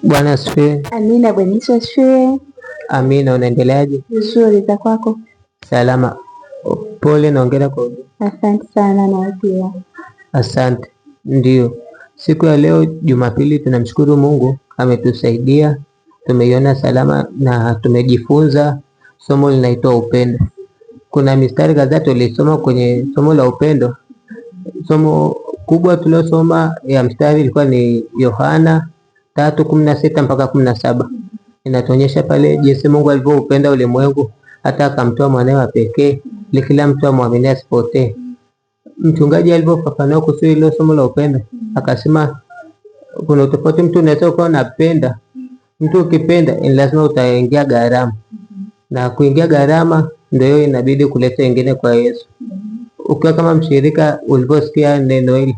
Bwana asifiwe. Amina. Bwana Yesu asifiwe. Amina. Unaendeleaje? Nzuri, za kwako? Salama. Pole, naongera kwa. Asante sana. Na pia asante. Ndio, siku ya leo Jumapili, tunamshukuru Mungu ametusaidia, tumeiona salama na tumejifunza somo linaitwa upendo. Kuna mistari kadhaa tulisoma kwenye somo la upendo. Somo kubwa tuliosoma ya mstari ilikuwa ni Yohana 3:16 mpaka 17. Inatuonyesha pale jinsi Mungu alivyoupenda ulimwengu hata akamtoa mwanae wa pekee ili kila mtu amwamini asipotee. Mchungaji alivyofafanua kuhusu hilo somo la upendo akasema kuna utofauti. Mtu unaweza ukawa unapenda, mtu ukipenda ni lazima utaingia gharama, na kuingia gharama ndio inabidi kuleta wengine kwa Yesu. Ukiwa kama mshirika, ulivyosikia neno hili,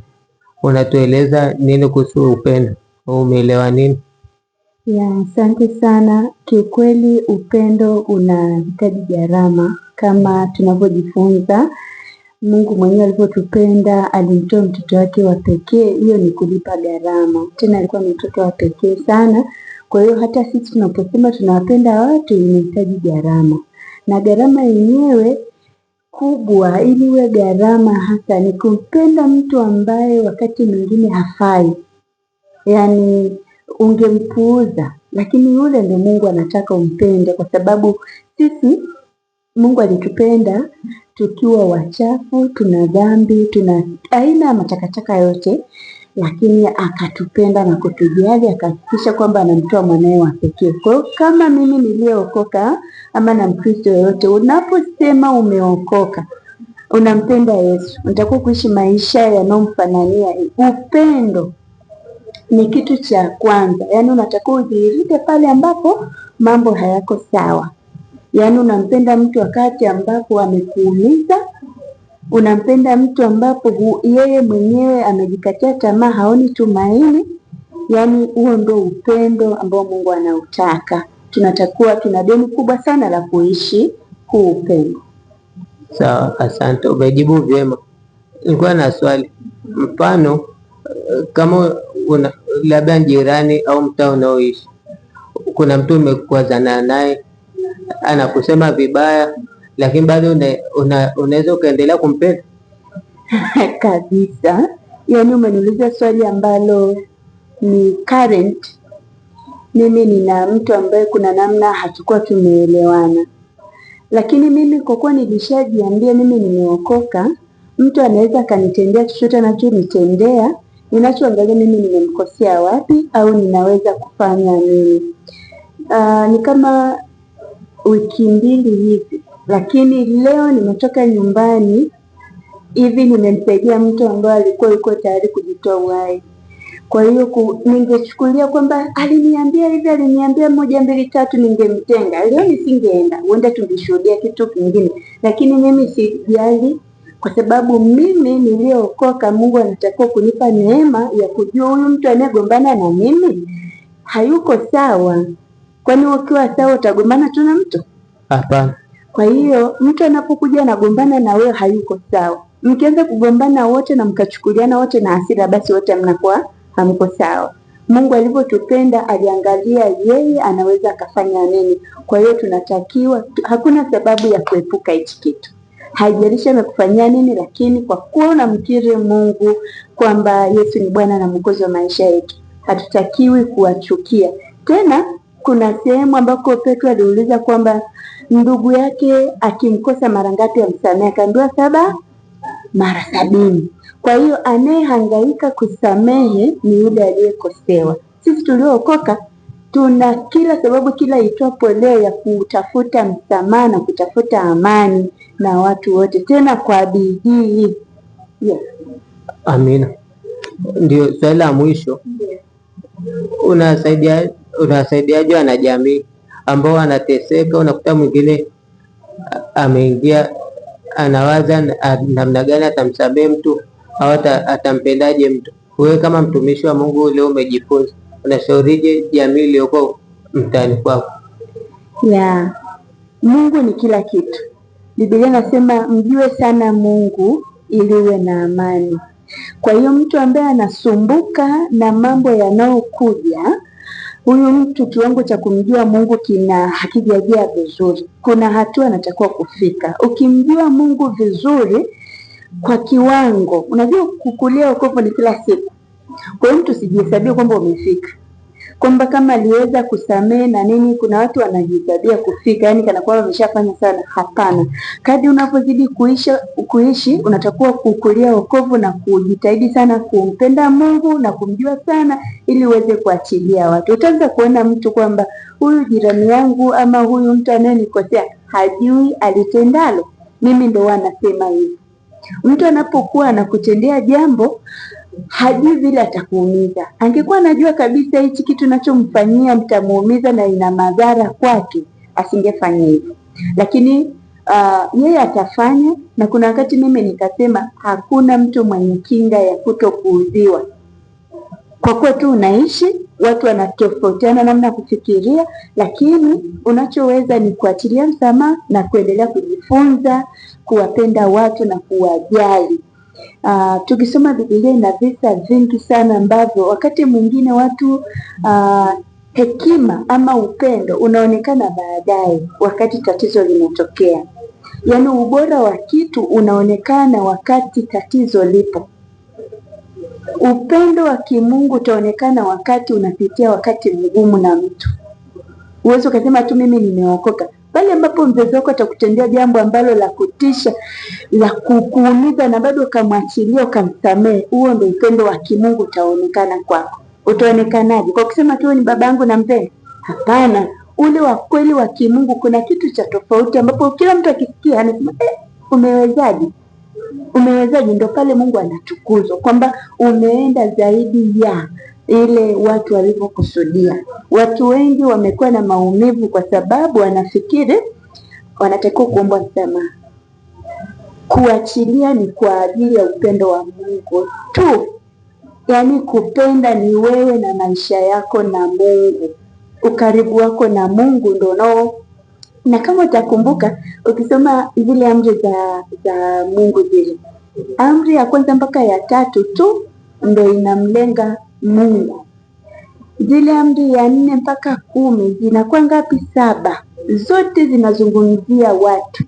unatueleza nini kuhusu upendo? Umeelewa nini? Asante sana. Kiukweli upendo unahitaji gharama, kama tunavyojifunza. Mungu mwenyewe alivyotupenda alimtoa mtoto wake wa pekee. Hiyo ni kulipa gharama, tena alikuwa ni mtoto wa pekee sana. Kwa hiyo hata sisi tunaposema tunawapenda watu inahitaji gharama, na gharama yenyewe kubwa, ili iwe gharama hasa, ni kumpenda mtu ambaye wakati mwingine hafai, yaani ungempuuza, lakini yule ndio Mungu anataka umpende, kwa sababu sisi Mungu alitupenda tukiwa wachafu, tuna dhambi, tuna aina ya matakataka yote, lakini akatupenda na kutujali, akahakikisha kwamba anamtoa mwanae wa pekee. Kwa hiyo kama mimi niliyookoka ama na Mkristo yoyote, unaposema umeokoka, unampenda Yesu, unatakiwa kuishi maisha yanayomfanania. Upendo ni kitu cha kwanza, yaani unatakiwa udhihirike pale ambapo mambo hayako sawa. Yaani unampenda mtu wakati ambapo amekuumiza, unampenda mtu ambapo yeye mwenyewe amejikatia tamaa, haoni tumaini. Yaani huo ndio upendo ambao Mungu anautaka. Tunatakiwa, tuna deni kubwa sana la kuishi huu upendo. Sawa, asante, umejibu vyema. Nilikuwa na swali. Mfano, kama labda jirani au mtaa unaoishi, kuna mtu umekwazana naye, anakusema vibaya, lakini bado unaweza ukaendelea kumpenda? Kabisa. Yaani umeniuliza swali ambalo ni current. Mimi nina mtu ambaye kuna namna hatukuwa tumeelewana, lakini mimi kwa kuwa nilishajiambia mimi nimeokoka, mtu anaweza akanitendea chochote anachonitendea, ninachoangalia mimi nimemkosea wapi au ninaweza kufanya nini. Ni kama wiki mbili hivi, lakini leo nimetoka nyumbani hivi, nimemsaidia mtu ambaye alikuwa yuko tayari kujitoa uhai. Kwa hiyo ningechukulia kwamba aliniambia hivi, aliniambia 1 2 3, ningemtenga leo, nisingeenda, huenda tungeshuhudia kitu kingine, lakini mimi sijali, kwa sababu mimi niliyookoka, Mungu anatakiwa kunipa neema ya kujua huyu mtu anayegombana na mimi hayuko sawa. Kwani ukiwa sawa utagombana tu na mtu? Hapana. Kwa hiyo mtu anapokuja anagombana na wewe hayuko sawa, mkianza kugombana wote na mkachukuliana wote na hasira, basi wote mnakuwa hamko sawa. Mungu alivyotupenda aliangalia yeye anaweza akafanya nini. Kwa hiyo tunatakiwa, hakuna sababu ya kuepuka hichi kitu, haijalishi amekufanyia nini, lakini kwa kuwa unamkiri Mungu kwamba Yesu ni Bwana na Mwokozi wa maisha yetu, hatutakiwi kuwachukia. Tena kuna sehemu ambako Petro aliuliza kwamba ndugu yake akimkosa mara ngapi amsamehe, akaambiwa 7 mara 70. Kwa hiyo anayehangaika kusamehe ni yule aliyekosewa. Sisi tuliookoka tuna kila sababu, kila itwapo leo, ya kutafuta msamaha na kutafuta amani na watu wote, tena kwa bidii. Yes. Amina. Ndio swali la mwisho. Unasaidiaje wanajamii ambao wanateseka? Unakuta mwingine ameingia, anawaza namna gani atamsamehe mtu au atampendaje mtu. Wewe kama mtumishi wa Mungu leo umejifunza, unashaurije jamii iliyoko mtaani kwako? Mungu ni kila kitu. Biblia inasema mjue sana Mungu ili uwe na amani. Kwa hiyo mtu ambaye anasumbuka na mambo yanayokuja, huyu mtu kiwango cha kumjua Mungu hakijajaa vizuri. Kuna hatua anatakiwa kufika. Ukimjua Mungu vizuri kwa kiwango, unajua kukulia wokovu ni kila siku. Kwa hiyo mtu sijihesabie kwamba umefika, kwamba kama aliweza kusamehe na nini. Kuna watu wanajihesabia kufika, yani kana kwamba wameshafanya sana. Hapana, kadri unapozidi kuishi unatakiwa kukulia wokovu na kujitahidi sana kumpenda Mungu na kumjua sana, ili uweze kuachilia watu. Utaanza kuona mtu kwamba huyu jirani yangu ama huyu mtu anayenikosea hajui alitendalo. Mimi ndo wanasema hivi, mtu anapokuwa anakutendea jambo hajui vile atakuumiza. Angekuwa anajua kabisa hichi kitu nachomfanyia mtamuumiza na ina madhara kwake, asingefanya hivyo. Lakini yeye atafanya. Na kuna wakati mimi nikasema hakuna mtu mwenye kinga ya kutokuudhiwa. Kwa kuwa tu unaishi, watu wanatofautiana namna ya kufikiria, lakini unachoweza ni kuachilia msamaha na kuendelea kujifunza kuwapenda watu na kuwajali. Tukisoma Biblia ina visa vingi sana ambavyo wakati mwingine watu hekima ama upendo unaonekana baadaye wakati tatizo limetokea. Yaani ubora wa kitu unaonekana wakati tatizo lipo. Upendo wa kimungu utaonekana wakati unapitia wakati mgumu na mtu. Uwezo ukasema tu mimi nimeokoka. Pale ambapo mzazi wako atakutendea jambo ambalo la kutisha, la kukuumiza, na bado ukamwachilia ukamsamehe, huo ndio upendo wa kimungu utaonekana kwako. Utaonekanaje? Kwa kusema tu ni babangu na mpenda? Hapana, ule wa kweli wa kimungu kuna kitu cha tofauti ambapo kila mtu akisikia anasema umewezaje? Umewezaje? Ndio pale Mungu anatukuzwa kwamba umeenda zaidi ya ile watu walivyokusudia. Watu wengi wamekuwa na maumivu kwa sababu wanafikiri wanatakiwa kuomba msamaha. Kuachilia ni kwa ajili ya upendo wa Mungu tu. Yaani kupenda ni wewe na maisha yako na Mungu. Ukaribu wako na Mungu ndio nao. Na kama utakumbuka ukisoma zile amri za Mungu zile, amri ya kwanza mpaka ya 3 tu ndio inamlenga Mungu. Zile amri ya 4 mpaka 10 zinakuwa ngapi? 7. Zote zinazungumzia watu.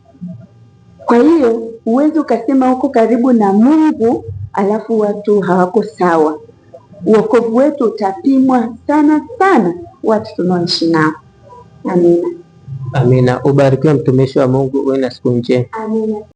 Kwa hiyo uweze ukasema uko karibu na Mungu alafu watu hawako sawa. Wokovu wetu utapimwa sana sana watu tunaoishi nao. Amina. Amina. Ubarikiwe mtumishi wa Mungu, uwe na siku njema. Amina.